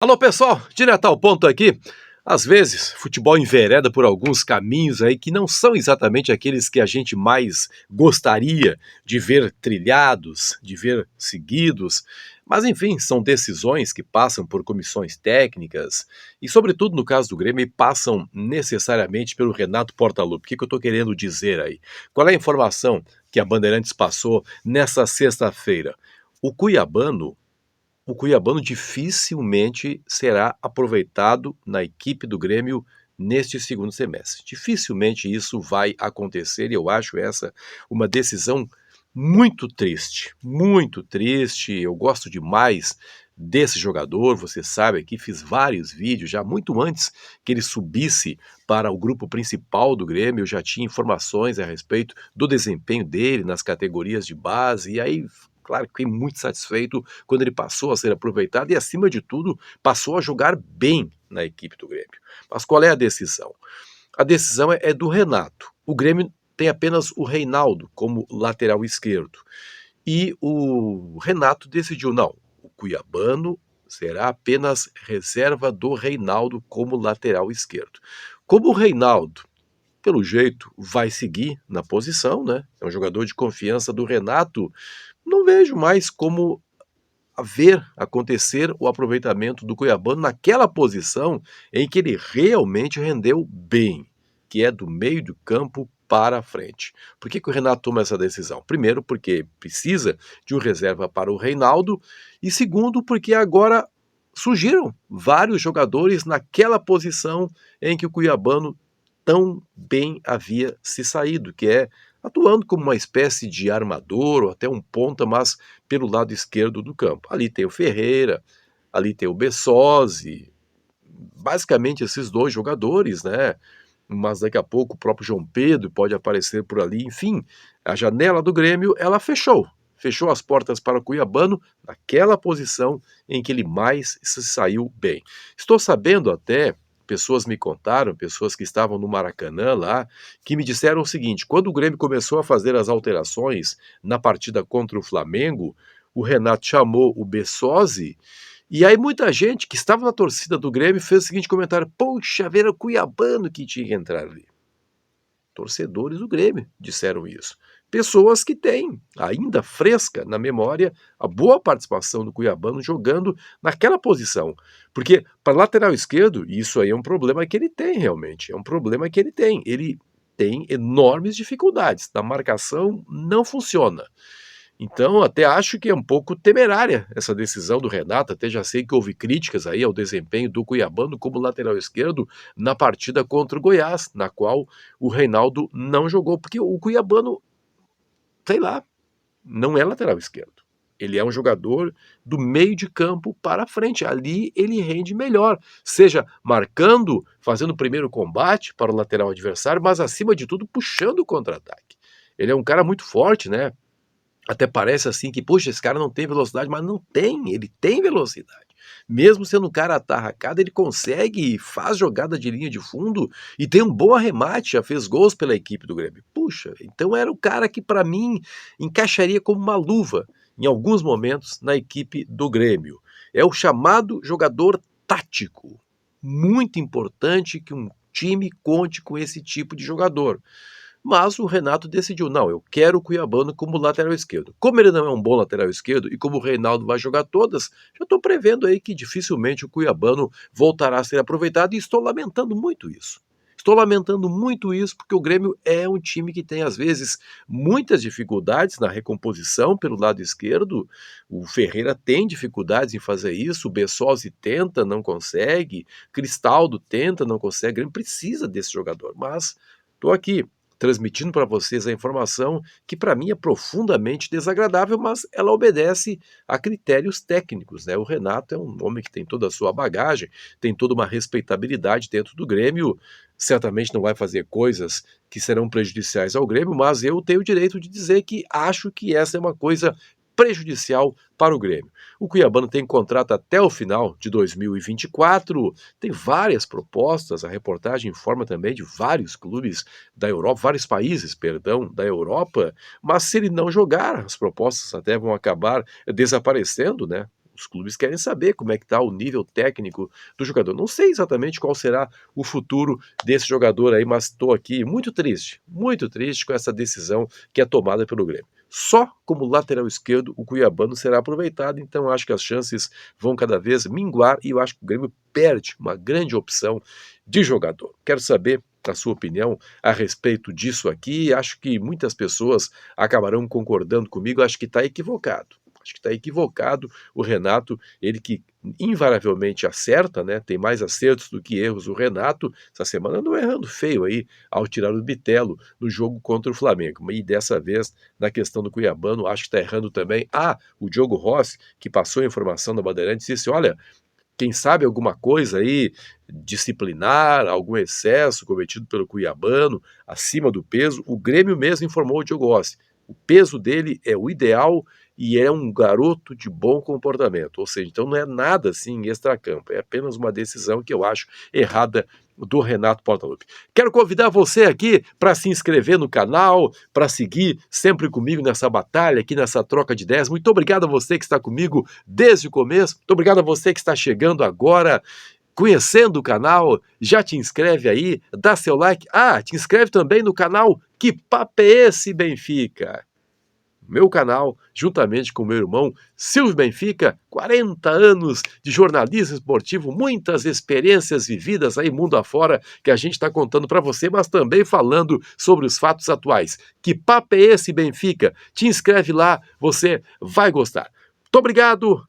Alô pessoal, direto ao ponto aqui. Às vezes, futebol envereda por alguns caminhos aí que não são exatamente aqueles que a gente mais gostaria de ver trilhados, de ver seguidos, mas enfim, são decisões que passam por comissões técnicas e, sobretudo no caso do Grêmio, passam necessariamente pelo Renato Portaluppi. O que eu estou querendo dizer aí? Qual é a informação que a Bandeirantes passou nessa sexta-feira? O Cuiabano o Cuiabano dificilmente será aproveitado na equipe do Grêmio neste segundo semestre. Dificilmente isso vai acontecer e eu acho essa uma decisão muito triste, muito triste. Eu gosto demais desse jogador, você sabe aqui, fiz vários vídeos já muito antes que ele subisse para o grupo principal do Grêmio, eu já tinha informações a respeito do desempenho dele nas categorias de base, e aí, claro, fiquei muito satisfeito quando ele passou a ser aproveitado e, acima de tudo, passou a jogar bem na equipe do Grêmio. Mas qual é a decisão? A decisão é do Renato. O Grêmio tem apenas o Reinaldo como lateral esquerdo. E o Renato decidiu, não, o Cuiabano será apenas reserva do Reinaldo como lateral esquerdo. Como o Reinaldo, pelo jeito, vai seguir na posição, né? É um jogador de confiança do Renato, não vejo mais como ver acontecer o aproveitamento do Cuiabano naquela posição em que ele realmente rendeu bem, que é do meio do campo para a frente. Por que o Renato toma essa decisão? Primeiro, porque precisa de um reserva para o Reinaldo, e segundo, porque agora surgiram vários jogadores naquela posição em que o Cuiabano tão bem havia se saído, que é atuando como uma espécie de armador ou até um ponta, mas pelo lado esquerdo do campo. Ali tem o Ferreira, ali tem o Bessosi, basicamente esses dois jogadores, né? Mas daqui a pouco o próprio João Pedro pode aparecer por ali. Enfim, a janela do Grêmio, ela fechou as portas para o Cuiabano naquela posição em que ele mais se saiu bem. Estou sabendo até, pessoas me contaram, pessoas que estavam no Maracanã lá, que me disseram o seguinte: quando o Grêmio começou a fazer as alterações na partida contra o Flamengo, o Renato chamou o Bessosi, e aí muita gente que estava na torcida do Grêmio fez o seguinte comentário: poxa, era o Cuiabano que tinha que entrar ali. Torcedores do Grêmio disseram isso. Pessoas que têm ainda fresca na memória a boa participação do Cuiabano jogando naquela posição. Porque para lateral esquerdo, isso aí é um problema que ele tem realmente. É um problema que ele tem. Ele tem enormes dificuldades. Na marcação não funciona. Então, até acho que é um pouco temerária essa decisão do Renato, até já sei que houve críticas aí ao desempenho do Cuiabano como lateral esquerdo na partida contra o Goiás, na qual o Reinaldo não jogou, porque o Cuiabano, sei lá, não é lateral esquerdo. Ele é um jogador do meio de campo para frente. Ali ele rende melhor, seja marcando, fazendo o primeiro combate para o lateral adversário, mas acima de tudo puxando o contra-ataque. Ele é um cara muito forte, né? Até parece assim que, poxa, esse cara não tem velocidade, mas não tem, ele tem velocidade. Mesmo sendo um cara atarracado, ele consegue, faz jogada de linha de fundo e tem um bom arremate, já fez gols pela equipe do Grêmio. Puxa, então era o cara que para mim encaixaria como uma luva em alguns momentos na equipe do Grêmio. É o chamado jogador tático. Muito importante que um time conte com esse tipo de jogador. Mas o Renato decidiu, não, eu quero o Cuiabano como lateral esquerdo. Como ele não é um bom lateral esquerdo e como o Reinaldo vai jogar todas, já estou prevendo aí que dificilmente o Cuiabano voltará a ser aproveitado e estou lamentando muito isso. Estou lamentando muito isso porque o Grêmio é um time que tem, às vezes, muitas dificuldades na recomposição pelo lado esquerdo. O Ferreira tem dificuldades em fazer isso, o Bessosi tenta, não consegue, Cristaldo tenta, não consegue. O Grêmio precisa desse jogador, mas estou aqui transmitindo para vocês a informação que para mim é profundamente desagradável, mas ela obedece a critérios técnicos, né? O Renato é um homem que tem toda a sua bagagem, tem toda uma respeitabilidade dentro do Grêmio, certamente não vai fazer coisas que serão prejudiciais ao Grêmio, mas eu tenho o direito de dizer que acho que essa é uma coisa prejudicial para o Grêmio. O Cuiabano tem contrato até o final de 2024, tem várias propostas, a reportagem informa também de vários clubes da Europa, vários países, perdão, da Europa, mas se ele não jogar, as propostas até vão acabar desaparecendo, né? Os clubes querem saber como é que está o nível técnico do jogador. Não sei exatamente qual será o futuro desse jogador aí, mas estou aqui muito triste com essa decisão que é tomada pelo Grêmio. Só como lateral esquerdo o Cuiabano será aproveitado, então acho que as chances vão cada vez minguar e eu acho que o Grêmio perde uma grande opção de jogador. Quero saber a sua opinião a respeito disso aqui. Acho que muitas pessoas acabarão concordando comigo. Acho que está equivocado. Acho que está equivocado o Renato, ele que invariavelmente acerta, né? Tem mais acertos do que erros. O Renato, essa semana, andou errando feio aí ao tirar o Bitelo no jogo contra o Flamengo. E dessa vez, na questão do Cuiabano, acho que está errando também. O Diogo Rossi, que passou a informação da Bandeirantes, disse: olha, quem sabe alguma coisa aí disciplinar, algum excesso cometido pelo Cuiabano, acima do peso. O Grêmio mesmo informou o Diogo Rossi. O peso dele é o ideal e é um garoto de bom comportamento. Ou seja, então não é nada assim extracampo, é apenas uma decisão que eu acho errada do Renato Portaluppi. Quero convidar você aqui para se inscrever no canal, para seguir sempre comigo nessa batalha, aqui nessa troca de ideias. Muito obrigado a você que está comigo desde o começo. Muito obrigado a você que está chegando agora, conhecendo o canal. Já te inscreve aí, dá seu like. Te inscreve também no canal Que Papo é Esse, Benfica? Meu canal, juntamente com meu irmão Silvio Benfica, 40 anos de jornalismo esportivo, muitas experiências vividas aí mundo afora que a gente está contando para você, mas também falando sobre os fatos atuais. Que papo é esse, Benfica? Te inscreve lá, você vai gostar. Muito obrigado,